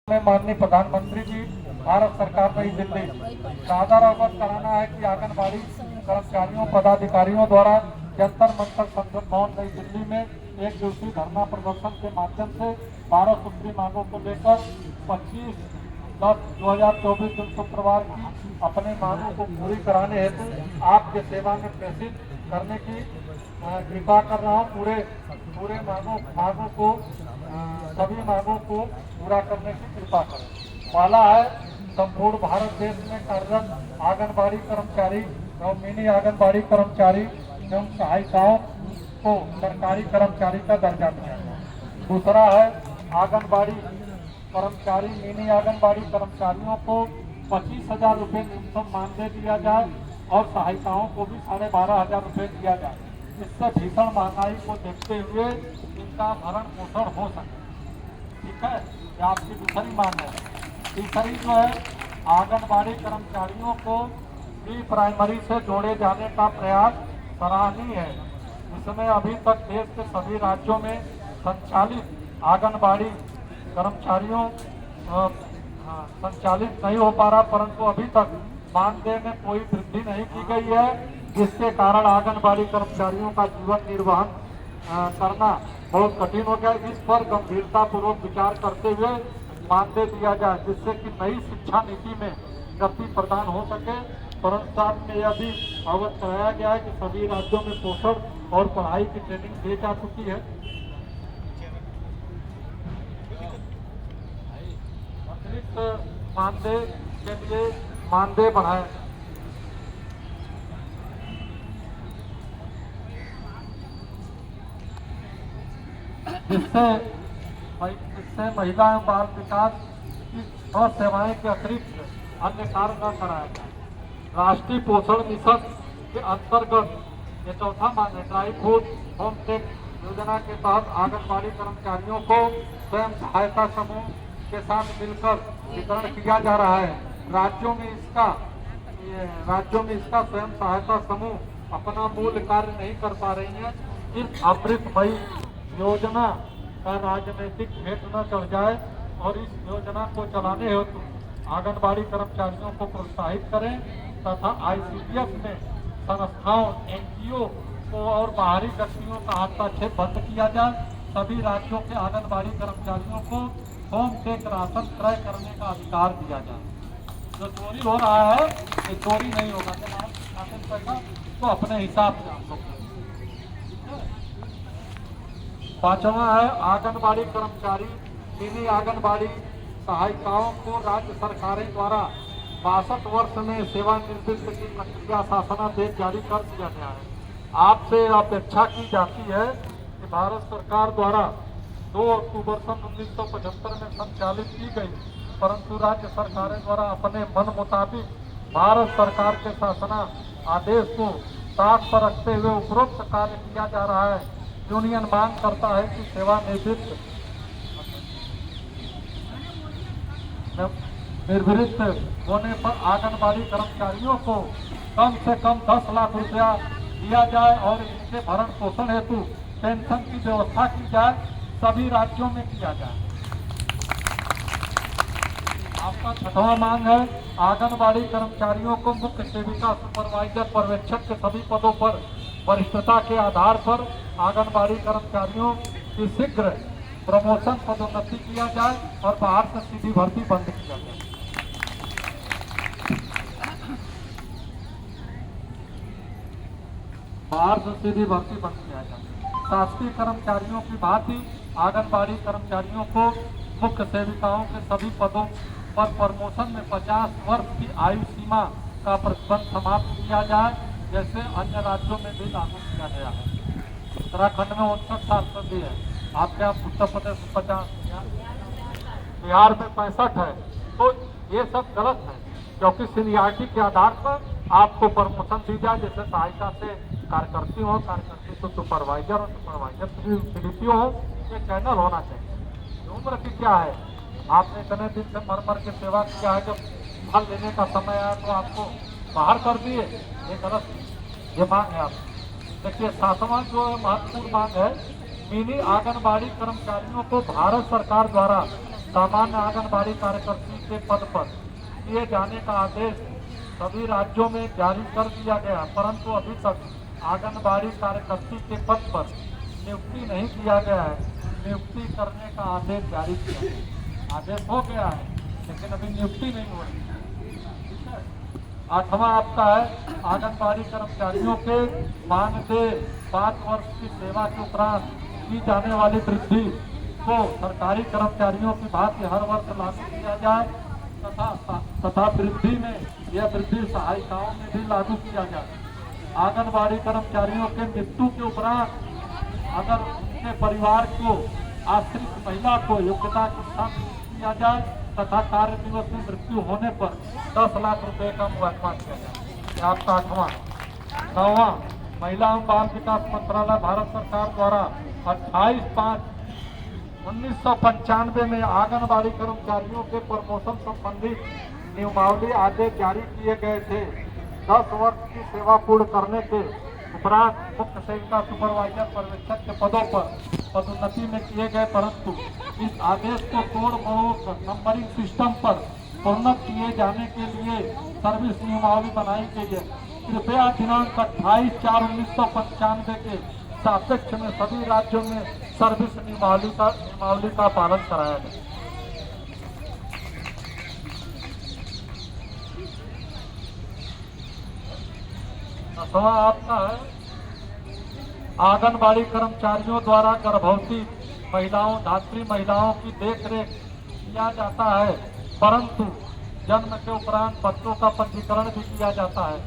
में माननीय प्रधानमंत्री जी भारत सरकार नई दिल्ली सादर अवगत कराना है कि आंगनबाड़ी कर्मचारियों पदाधिकारियों द्वारा जंतर मंतर संसद भवन नई दिल्ली में एक दिवसीय धरना प्रदर्शन के माध्यम से 12 सूत्री मांगों को लेकर 25/10/2024 दिन शुक्रवार की अपने मांगों को पूरी कराने हेतु आपके सेवा में प्रेषित करने की कृपा कर रहा हूँ। पूरे मांगों को सभी मांगों को पूरा करने की कृपा करें। पहला है संपूर्ण भारत देश में कार्यरत आंगनबाड़ी कर्मचारी एवं मिनी आंगनबाड़ी कर्मचारी एवं सहायिकाओं को सरकारी कर्मचारी का दर्जा दिया जाए। दूसरा है आंगनबाड़ी कर्मचारी मिनी आंगनबाड़ी कर्मचारियों को 25,000 रुपये न्यूनतम मानदेय दिया जाए और सहायिकाओं को भी 12,500 रुपये दिया जाए। इससे भीषण महंगाई को देखते हुए इनका भरण पोषण हो सके। ठीक है, ये आपकी दूसरी मांग है। तीसरी जो है आंगनबाड़ी कर्मचारियों को प्री प्राइमरी से जोड़े जाने का प्रयास सराहनीय है। इसमें अभी तक देश के सभी राज्यों में संचालित आंगनबाड़ी कर्मचारियों संचालित नहीं हो पा रहा, परंतु अभी तक मानदेय में कोई वृद्धि नहीं की गई है, जिसके कारण आंगनबाड़ी कर्मचारियों का जीवन निर्वाह करना बहुत कठिन हो गया। इस पर गंभीरता पूर्वक विचार करते हुए मानदेय दिया जाए, जिससे कि नई शिक्षा नीति में गति प्रदान हो सके। परंतु साथ में यह भी अवगत कराया गया है कि सभी राज्यों में पोषण और पढ़ाई की ट्रेनिंग दी जा चुकी है। अतिरिक्त मानदेय के लिए मानदेय बढ़ाए, जिससे महिला एवं बाल विकास की स्वास्थ्य सेवाएं के अतिरिक्त अन्य कार्य न कराया जाए। राष्ट्रीय पोषण मिशन के अंतर्गत ये चौथा मांग है। ड्राई फूड होम टेक योजना के तहत आंगनबाड़ी कर्मचारियों को स्वयं सहायता समूह के साथ मिलकर वितरण किया जा रहा है। राज्यों में इसका स्वयं सहायता समूह अपना मूल कार्य नहीं कर पा रही है। इस अमृतमयी योजना का राजनीतिक भेंट न चढ़ जाए और इस योजना को चलाने हेतु आंगनबाड़ी कर्मचारियों को प्रोत्साहित करें तथा ICDF में संस्थाओं NGO को और बाहरी व्यक्तियों का हस्तक्षेप बंद किया जाए। सभी राज्यों के आंगनबाड़ी कर्मचारियों को होम टेक राशन क्रय करने का अधिकार दिया जाए। जो चोरी हो रहा है ये चोरी नहीं होगा। राशन पैसा तो अपने हिसाब से आप लोग। पांचवा है आंगनबाड़ी कर्मचारी मिनी आंगनबाड़ी सहायिकाओं को राज्य सरकारें द्वारा 62 वर्ष में सेवानिवृत्त की प्रक्रिया शासनादेश जारी कर दिया गया है। आपसे अपेक्षा की जाती है कि भारत सरकार द्वारा 2 अक्टूबर सन 1975 में संचालित की गई, परंतु राज्य सरकारें द्वारा अपने मन मुताबिक भारत सरकार के शासना आदेश को साथ पर रखते हुए उपरोक्त कार्य किया जा रहा है। यूनियन मांग करता है कि सेवानिवृत्त होने पर आंगनबाड़ी कर्मचारियों को कम से कम 10 लाख रुपया दिया जाए और इनके भरण पोषण हेतु पेंशन की व्यवस्था की जाए, सभी राज्यों में किया जाए। आपका छठवां मांग है आंगनबाड़ी कर्मचारियों को मुख्य सेविका सुपरवाइजर पर्यवेक्षक के सभी पदों पर वरिष्ठता के आधार पर आंगनबाड़ी कर्मचारियों की शीघ्र प्रमोशन पदोन्नति किया जाए और बाहर से सीधी भर्ती बंद किया जाए। बाहर से सीधी भर्ती बंद किया जाए। शासकीय कर्मचारियों की भांति आंगनबाड़ी कर्मचारियों को मुख्य सेविकाओं के सभी पदों पर प्रमोशन में 50 वर्ष की आयु सीमा का प्रतिबंध समाप्त किया जाए, जैसे अन्य राज्यों में भी लागू किया गया है। उत्तराखंड में 59 साल पर भी है। आपके यहाँ उत्तर प्रदेश में 50, बिहार में 65 है। तो ये सब गलत है, क्योंकि सीनियरिटी के आधार पर आपको प्रमोशन दी जाए। जैसे सहायिका से कार्यकर्ती हो, कार्यकर्ती से सुपरवाइजर हो, सुपरवाइजर से CDPO हो। ये चैनल होना चाहिए। उम्र की क्या है, आपने इतने दिन से मर के सेवा किया है, जब फल लेने का समय आया तो आपको बाहर कर दिए, ये गलत है। ये मांग है आप देखिए। सातवां जो महत्वपूर्ण मांग है, मिनी आंगनबाड़ी कर्मचारियों को भारत सरकार द्वारा सामान्य आंगनबाड़ी कार्यकर्ती के पद पर किए जाने का आदेश सभी राज्यों में जारी कर दिया गया, परंतु अभी तक आंगनबाड़ी कार्यकर्ती के पद पर नियुक्ति नहीं किया गया है। नियुक्ति करने का आदेश जारी किया है। आदेश हो गया है लेकिन अभी नियुक्ति नहीं हो रही। ठीक है। 8वां आपका है आंगनबाड़ी कर्मचारियों के मानदेय 5 वर्ष की सेवा के उपरांत की जाने वाली वृद्धि को सरकारी कर्मचारियों की भांति हर वर्ष लागू किया जाए तथा वृद्धि में यह वृद्धि सहायिकाओं में भी लागू किया जाए। आंगनबाड़ी कर्मचारियों के मृत्यु के उपरांत अगर उनके परिवार को आश्रित महिला को योग्यता के साथ किया जाए तथा कार्य दिवस में मृत्यु होने पर 10 लाख रुपए का मुआवजा किया जाए। यह आपका 8वां। 9वां महिला एवं बाल विकास मंत्रालय भारत सरकार द्वारा 28/5/1995 में आंगनबाड़ी कर्मचारियों के प्रमोशन संबंधित नियमावली आदेश जारी किए गए थे। 10 वर्ष की सेवा पूर्ण करने के उपरांत मुख्य सेविका सुपरवाइजर पर्यवेक्षक के पदों पर पदोन्नति में किए गए, परंतु इस आदेश को तोड़ मरोड़ नंबरिंग सिस्टम पर उन्नत किए जाने के लिए सर्विस नियमावली बनाई गई है। कृपया दिनांक 28/4/1995 के सापेक्ष में सभी राज्यों में सर्विस नियमावली का पालन कराया जाए। आपका है आंगनबाड़ी कर्मचारियों द्वारा गर्भवती महिलाओं धात्री महिलाओं की देखरेख किया जाता है, परंतु जन्म के उपरांत बच्चों का पंजीकरण भी किया जाता है।